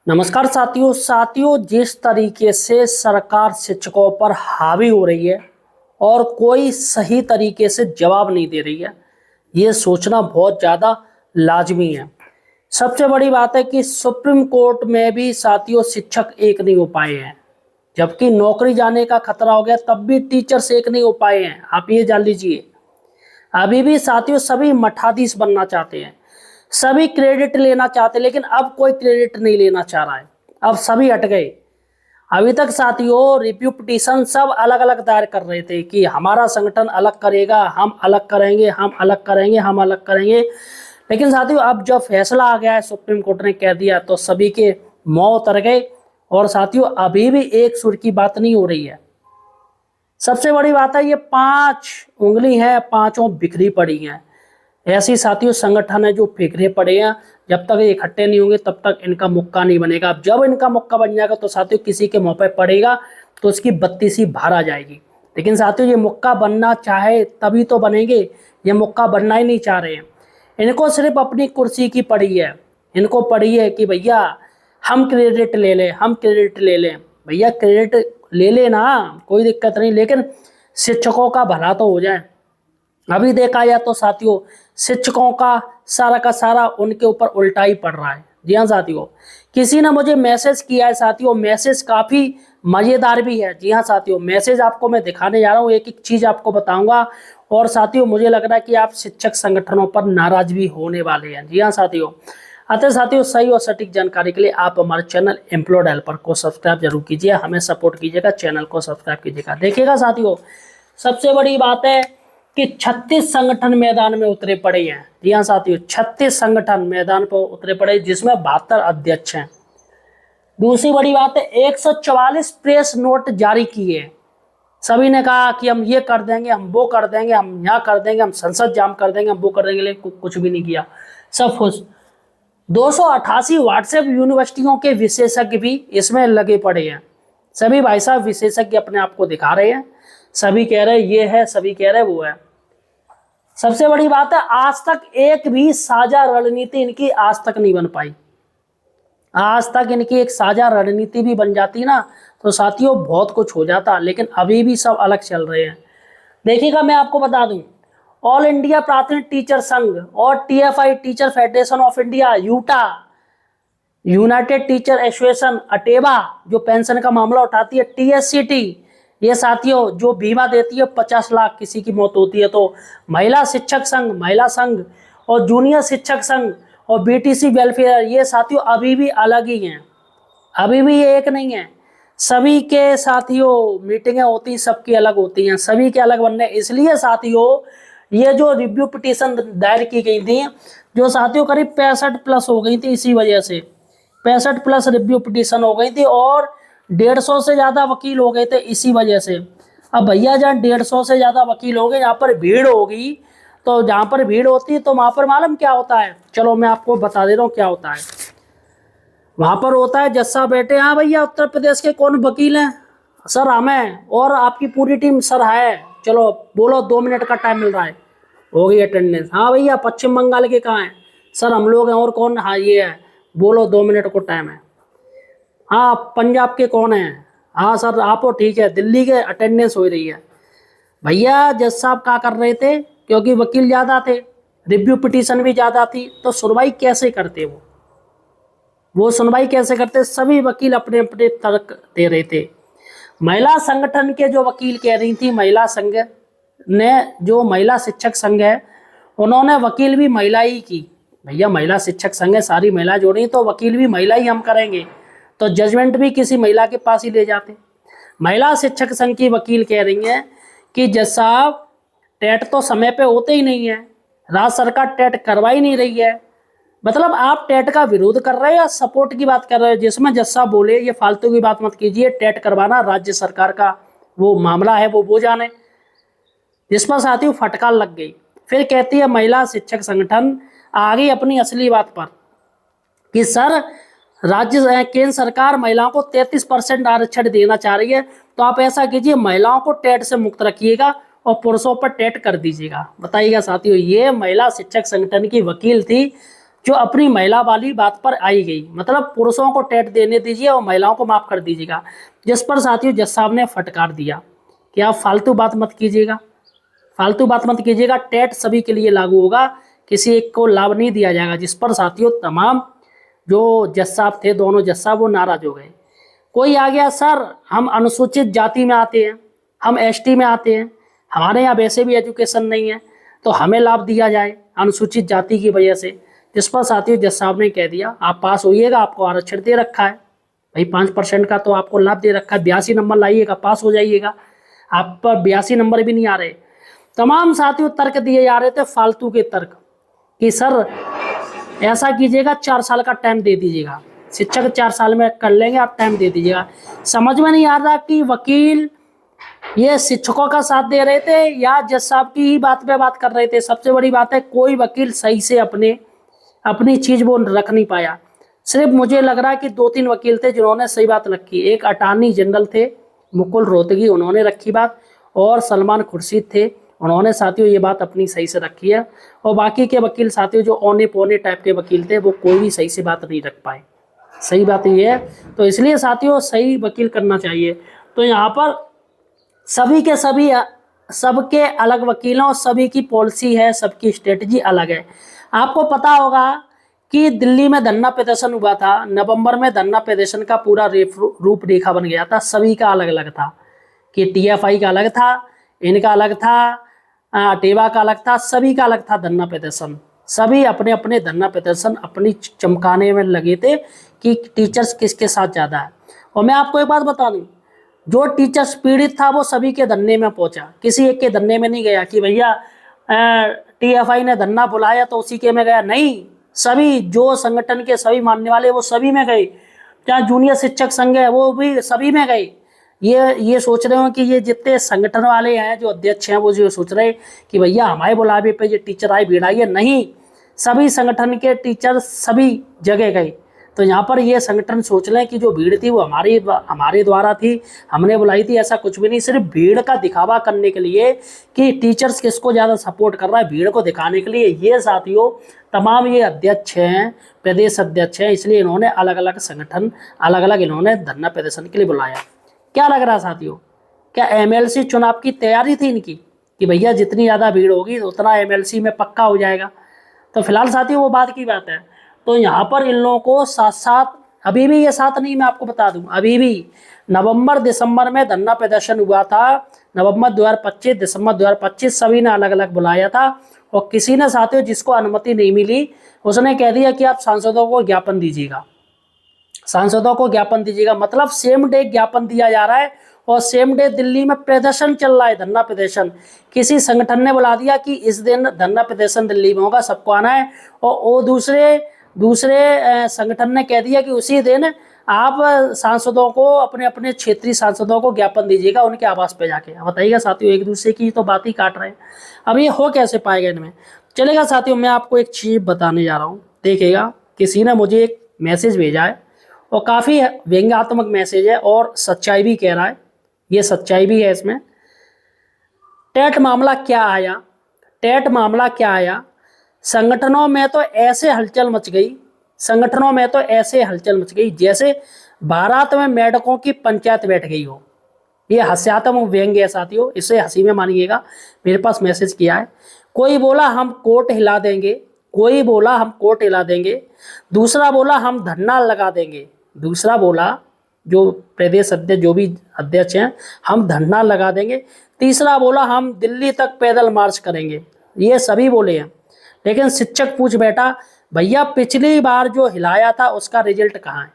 नमस्कार साथियों जिस तरीके से सरकार शिक्षकों पर हावी हो रही है और कोई सही तरीके से जवाब नहीं दे रही है, ये सोचना बहुत ज़्यादा लाजमी है। सबसे बड़ी बात है कि सुप्रीम कोर्ट में भी साथियों शिक्षक एक नहीं हो पाए हैं, जबकि नौकरी जाने का खतरा हो गया तब भी टीचर्स एक नहीं हो पाए हैं। आप ये जान लीजिए, अभी भी साथियों सभी मठाधीश बनना चाहते हैं, सभी क्रेडिट लेना चाहते हैं, लेकिन अब कोई क्रेडिट नहीं लेना चाह रहा है। अब सभी हट गए। अभी तक साथियों रिव्यू पिटीशन सब अलग अलग दायर कर रहे थे कि हमारा संगठन अलग करेगा, हम अलग करेंगे, हम अलग करेंगे, हम अलग करेंगे। लेकिन साथियों अब जब फैसला आ गया है, सुप्रीम कोर्ट ने कह दिया, तो सभी के मुंह उतर गए। और साथियों अभी भी एक सुर की बात नहीं हो रही है। सबसे बड़ी बात है, ये 5 उंगली है, पांचों बिखरी पड़ी हैं। ऐसी साथियों संगठन है जो बिखरे पड़े हैं। जब तक ये इकट्ठे नहीं होंगे तब तक इनका मुक्का नहीं बनेगा। अब जब इनका मुक्का बन जाएगा तो साथियों किसी के मुंह पे पड़ेगा तो उसकी बत्ती सी बाहर आ जाएगी। लेकिन साथियों ये मुक्का बनना चाहे तभी तो बनेंगे, ये मुक्का बनना ही नहीं चाह रहे हैं। इनको सिर्फ अपनी कुर्सी की पड़ी है। इनको पड़ी है कि भैया हम क्रेडिट ले लें, हम क्रेडिट ले लें। भैया क्रेडिट ले लेना, कोई दिक्कत नहीं, लेकिन शिक्षकों का भला तो हो जाए। अभी देखा जाए तो साथियों शिक्षकों का सारा उनके ऊपर उल्टा ही पड़ रहा है। जी हाँ साथियों, किसी ने मुझे मैसेज किया है साथियों, मैसेज काफ़ी मज़ेदार भी है। जी हाँ साथियों, मैसेज आपको मैं दिखाने जा रहा हूँ, एक एक चीज़ आपको बताऊंगा। और साथियों मुझे लग रहा है कि आप शिक्षक संगठनों पर नाराज भी होने वाले हैं। जी हाँ साथियों, अतः साथियों सही और सटीक जानकारी के लिए आप हमारे चैनल एम्प्लॉयड हेल्पर को सब्सक्राइब जरूर कीजिए, हमें सपोर्ट कीजिएगा, चैनल को सब्सक्राइब कीजिएगा। देखिएगा साथियों, सबसे बड़ी बात है कि 36 संगठन मैदान में उतरे पड़े हैं। जी हाँ साथियों, 36 संगठन मैदान पर उतरे पड़े, जिसमें 72 अध्यक्ष हैं। दूसरी बड़ी बात है, 144 प्रेस नोट जारी किए। सभी ने कहा कि हम ये कर देंगे, हम वो कर देंगे, हम यहाँ कर देंगे, हम संसद जाम कर देंगे, हम वो कर देंगे, लेकिन कुछ भी नहीं किया, सब फुस। 288 व्हाट्सएप यूनिवर्सिटियों के विशेषज्ञ भी इसमें लगे पड़े हैं। सभी भाई साहब विशेषज्ञ अपने आप को दिखा रहे हैं, सभी कह रहे ये है, सभी कह रहे वो है। सबसे बड़ी बात है, आज तक एक भी साझा रणनीति इनकी आज तक नहीं बन पाई। आज तक इनकी एक साझा रणनीति भी बन जाती ना तो साथियों बहुत कुछ हो जाता, लेकिन अभी भी सब अलग चल रहे हैं। देखिएगा, मैं आपको बता दूं, ऑल इंडिया प्राथमिक टीचर संघ और TFI teacher federation of India, UTA united teacher association, अटेबा जो पेंशन का मामला उठाती है, टीएससीटी ये साथियों जो बीमा देती है 50 लाख, किसी की मौत होती है तो, महिला शिक्षक संघ, महिला संघ और जूनियर शिक्षक संघ और बीटीसी वेलफेयर, ये साथियों अभी भी अलग ही हैं, अभी भी ये एक नहीं है। सभी के साथियों मीटिंगें होती, सबकी अलग होती हैं, सभी के अलग बनने। इसलिए साथियों ये जो रिव्यू पिटीशन दायर की गई थी, जो साथियों करीब 65 प्लस हो गई थी, इसी वजह से 65 प्लस रिव्यू पिटीशन हो गई थी और 150 से ज़्यादा वकील हो गए थे इसी वजह से। अब भैया जहाँ 150 से ज़्यादा वकील हो गए, यहाँ पर भीड़ होगी, तो जहाँ पर भीड़ होती है तो वहाँ पर मालूम क्या होता है, चलो मैं आपको बता दे रहा हूँ क्या होता है। वहाँ पर होता है जज साहब बैठे, हाँ भैया उत्तर प्रदेश के कौन वकील हैं सर, हमें और आपकी पूरी टीम सर है, चलो बोलो 2 मिनट का टाइम मिल रहा है, हो गई अटेंडेंस। हाँ भैया पश्चिम बंगाल के कहाँ हैं सर, हम लोग हैं, और कौन, हाँ ये है, बोलो 2 मिनट को टाइम है। हाँ पंजाब के कौन हैं, हाँ सर आप हो, ठीक है, दिल्ली के अटेंडेंस हो रही है। भैया जज साहब क्या कर रहे थे, क्योंकि वकील ज़्यादा थे, रिव्यू पिटीशन भी ज़्यादा थी, तो सुनवाई कैसे करते वो सुनवाई कैसे करते, सभी वकील अपने अपने तर्क दे रहे थे। महिला संगठन के जो वकील कह रही थी, महिला संघ ने, जो महिला शिक्षक संघ है, उन्होंने वकील भी महिला ही की। भैया महिला शिक्षक संघ है, सारी महिला जोड़ी, तो वकील भी महिला ही हम करेंगे, तो जजमेंट भी किसी महिला के पास ही ले जाते। महिला शिक्षक संघ की वकील कह रही हैं कि जज साहब टेट तो समय पे होते ही नहीं है, राज्य सरकार टेट करवा ही नहीं रही है। मतलब आप टेट का विरोध कर रहे हैं या सपोर्ट की बात कर रहे हैं, जिसमें जज साहब बोले ये फालतू की बात मत कीजिए, टेट करवाना राज्य सरकार का वो मामला है, वो जाने। जिस पर साथियों फटकार लग गई। फिर कहती है महिला शिक्षक संगठन आ गई अपनी असली बात पर कि सर राज्य केंद्र सरकार महिलाओं को 33% आरक्षण देना चाह रही है, तो आप ऐसा कीजिए महिलाओं को टेट से मुक्त रखिएगा और पुरुषों पर टेट कर दीजिएगा। बताइएगा साथियों, ये महिला शिक्षक संगठन की वकील थी, जो अपनी महिला वाली बात पर आई गई, मतलब पुरुषों को टेट देने दीजिए और महिलाओं को माफ कर दीजिएगा। जिस पर साथियों जज साहब ने फटकार दिया कि आप फालतू बात मत कीजिएगा, फालतू बात मत कीजिएगा, टेट सभी के लिए लागू होगा, किसी एक को लाभ नहीं दिया जाएगा। जिस पर साथियों तमाम जो जज साहब थे, दोनों जज साहब, वो नाराज हो गए। कोई आ गया, सर हम अनुसूचित जाति में आते हैं, हम एसटी में आते हैं, हमारे यहाँ वैसे भी एजुकेशन नहीं है, तो हमें लाभ दिया जाए अनुसूचित जाति की वजह से। जिस पर साथियों जज साहब ने कह दिया आप पास होइएगा, आपको आरक्षण दे रखा है भाई, 5% का तो आपको लाभ दे रखा है, 82 नंबर लाइएगा पास हो जाइएगा, आप पर 82 नंबर भी नहीं आ रहे। तमाम साथियों तर्क दिए जा रहे थे, फालतू के तर्क, कि सर ऐसा कीजिएगा 4 साल का टाइम दे दीजिएगा, शिक्षक 4 साल में कर लेंगे, आप टाइम दे दीजिएगा। समझ में नहीं आ रहा कि वकील ये शिक्षकों का साथ दे रहे थे या जज साहब की ही बात पे बात कर रहे थे। सबसे बड़ी बात है कोई वकील सही से अपनी चीज वो रख नहीं पाया। सिर्फ मुझे लग रहा है कि 2-3 वकील थे जिन्होंने सही बात रखी। एक अटॉर्नी जनरल थे मुकुल रोहतगी, उन्होंने रखी बात, और सलमान खुर्शीद थे, उन्होंने साथियों ये बात अपनी सही से रखी है। और बाकी के वकील साथियों जो औने पौने टाइप के वकील थे वो कोई भी सही से बात नहीं रख पाए। सही बात ये है, तो इसलिए साथियों सही वकील करना चाहिए। तो यहाँ पर सभी के सभी सबके अलग वकीलों, सभी की पॉलिसी है, सबकी स्ट्रेटजी अलग है। आपको पता होगा कि दिल्ली में धरना प्रदर्शन हुआ था, नवंबर में धरना प्रदर्शन का पूरा रूपरेखा बन गया था, सभी का अलग अलग था, कि टीएफआई का अलग था, इनका अलग था, अटेवा का अलग था, सभी का अलग था धरना प्रदर्शन। सभी अपने अपने धरना प्रदर्शन अपनी चमकाने में लगे थे कि टीचर्स किसके साथ ज़्यादा है। और मैं आपको एक बात बता दूं, जो टीचर्स पीड़ित था वो सभी के धरने में पहुंचा, किसी एक के धरने में नहीं गया कि भैया टीएफआई ने धरना बुलाया तो उसी के में गया, नहीं, सभी जो संगठन के सभी मानने वाले वो सभी में गए। चाहे जूनियर शिक्षक संघ है वो भी सभी में गए। ये सोच रहे हो कि ये जितने संगठन वाले हैं, जो अध्यक्ष हैं, वो जो सोच रहे कि भैया हमारे बुलावे पे ये टीचर आए भीड़ आई है, नहीं, सभी संगठन के टीचर सभी जगह गए। तो यहाँ पर ये संगठन सोच लें कि जो भीड़ थी वो हमारे द्वारा थी, हमने बुलाई थी, ऐसा कुछ भी नहीं। सिर्फ भीड़ का दिखावा करने के लिए कि टीचर्स किसको ज़्यादा सपोर्ट कर रहा है, भीड़ को दिखाने के लिए ये साथियों तमाम ये अध्यक्ष हैं, प्रदेश अध्यक्ष हैं, इसलिए इन्होंने अलग अलग संगठन अलग अलग इन्होंने धरना प्रदर्शन के लिए बुलाया। क्या लग रहा है साथियों, क्या एमएलसी चुनाव की तैयारी थी इनकी कि भैया जितनी ज़्यादा भीड़ होगी उतना एमएलसी में पक्का हो जाएगा? तो फिलहाल साथियों वो बात की बात है। तो यहाँ पर इन लोगों को साथ साथ अभी भी ये साथ नहीं, मैं आपको बता दूं, अभी भी नवंबर दिसंबर में धरना प्रदर्शन हुआ था, नवंबर 2025 दिसंबर 2025 सभी ने अलग अलग बुलाया था। और किसी ने साथियों जिसको अनुमति नहीं मिली उसने कह दिया कि आप सांसदों को ज्ञापन दीजिएगा, सांसदों को ज्ञापन दीजिएगा, मतलब सेम डे ज्ञापन दिया जा रहा है और सेम डे दिल्ली में प्रदर्शन चल रहा है, धरना प्रदर्शन। किसी संगठन ने बुला दिया कि इस दिन धरना प्रदर्शन दिल्ली में होगा, सबको आना है, और वो दूसरे संगठन ने कह दिया कि उसी दिन आप सांसदों को अपने अपने क्षेत्रीय सांसदों को ज्ञापन दीजिएगा उनके आवास पे जाके। बताइएगा साथियों, एक दूसरे की तो बात ही काट रहे हैं। अब ये हो कैसे पाएगा इनमें? चलेगा साथियों, मैं आपको एक चीज़ बताने जा रहा हूँ, देखिएगा। किसी ने मुझे एक मैसेज भेजा है और काफ़ी व्यंग्यात्मक मैसेज है और सच्चाई भी कह रहा है, ये सच्चाई भी है इसमें। टेट मामला क्या आया, टेट मामला क्या आया, संगठनों में तो ऐसे हलचल मच गई, संगठनों में तो ऐसे हलचल मच गई जैसे बारात में मेढकों की पंचायत बैठ गई हो। ये हास्यात्मक व्यंग्य है साथियों, इसे हंसी में मानिएगा। मेरे पास मैसेज किया है, कोई बोला हम कोर्ट हिला देंगे, कोई बोला हम कोर्ट हिला देंगे, दूसरा बोला हम धरना लगा देंगे, दूसरा बोला जो प्रदेश अध्यक्ष जो भी अध्यक्ष हैं हम धरना लगा देंगे, तीसरा बोला हम दिल्ली तक पैदल मार्च करेंगे। ये सभी बोले हैं। लेकिन शिक्षक पूछ बैठा, भैया पिछली बार जो हिलाया था उसका रिजल्ट कहाँ है?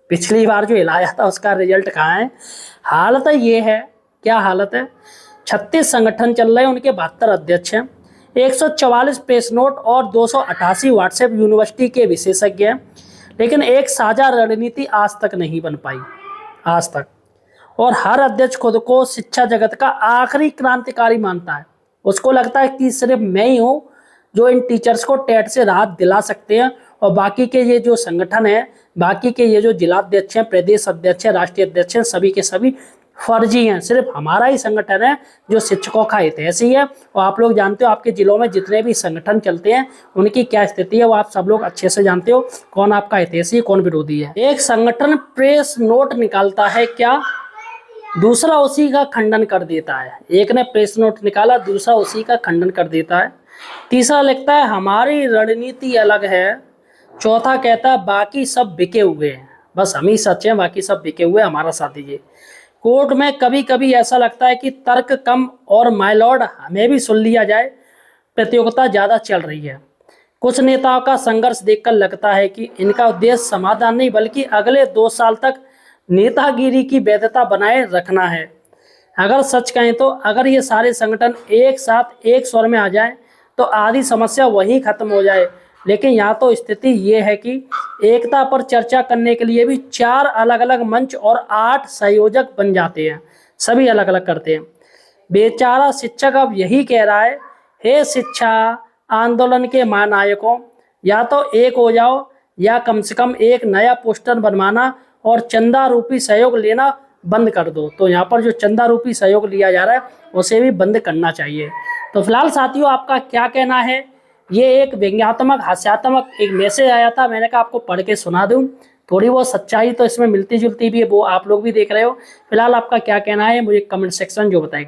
पिछली बार जो हिलाया था उसका रिजल्ट कहाँ है? हालत ये है, क्या हालत है? 36 संगठन चल रहे हैं, उनके 72 अध्यक्ष हैं, 144 प्रेस नोट और 288 व्हाट्सएप यूनिवर्सिटी के विशेषज्ञ हैं, लेकिन एक साझा रणनीति आज तक नहीं बन पाई, आज तक। और हर अध्यक्ष खुद को शिक्षा जगत का आखिरी क्रांतिकारी मानता है। उसको लगता है कि सिर्फ मैं ही हूँ जो इन टीचर्स को टेट से राहत दिला सकते हैं, और बाकी के ये जो संगठन है, बाकी के ये जो जिलाध्यक्ष हैं, प्रदेश अध्यक्ष हैं, राष्ट्रीय अध्यक्ष हैं, सभी के सभी फर्जी हैं। सिर्फ हमारा ही संगठन है जो शिक्षकों का हितैषी है। और आप लोग जानते हो आपके जिलों में जितने भी संगठन चलते हैं उनकी क्या स्थिति है, वो आप सब लोग अच्छे से जानते हो, कौन आपका हितैषी है कौन विरोधी है। एक संगठन प्रेस नोट निकालता है क्या, दूसरा उसी का खंडन कर देता है। एक ने प्रेस नोट निकाला, दूसरा उसी का खंडन कर देता है। तीसरा लिखता है हमारी रणनीति अलग है। चौथा कहता है बाकी सब बिके हुए हैं, बस हम ही सच हैं, बाकी सब बिके हुए, हमारा साथ दीजिए। कोर्ट में कभी कभी ऐसा लगता है कि तर्क कम और माय लॉर्ड हमें भी सुन लिया जाए, प्रतियोगिता ज़्यादा चल रही है। कुछ नेताओं का संघर्ष देखकर लगता है कि इनका उद्देश्य समाधान नहीं बल्कि अगले 2 साल तक नेतागिरी की वैधता बनाए रखना है। अगर सच कहें तो अगर ये सारे संगठन एक साथ एक स्वर में आ जाएं तो आधी समस्या वहीं खत्म हो जाए। लेकिन यहाँ तो स्थिति ये है कि एकता पर चर्चा करने के लिए भी 4 अलग अलग मंच और 8 संयोजक बन जाते हैं, सभी अलग अलग करते हैं। बेचारा शिक्षक अब यही कह रहा है, हे शिक्षा आंदोलन के महानायकों, या तो एक हो जाओ या कम से कम एक नया पोस्टर बनवाना और चंदा रूपी सहयोग लेना बंद कर दो। तो यहाँ पर जो चंदा रूपी सहयोग लिया जा रहा है उसे भी बंद करना चाहिए। तो फिलहाल साथियों आपका क्या कहना है, ये एक व्यंग्यात्मक हास्यात्मक एक मैसेज आया था, मैंने कहा आपको पढ़ के सुना दूं। थोड़ी बहुत सच्चाई तो इसमें मिलती जुलती भी है, वो आप लोग भी देख रहे हो। फिलहाल आपका क्या कहना है मुझे कमेंट सेक्शन जो बताएगा।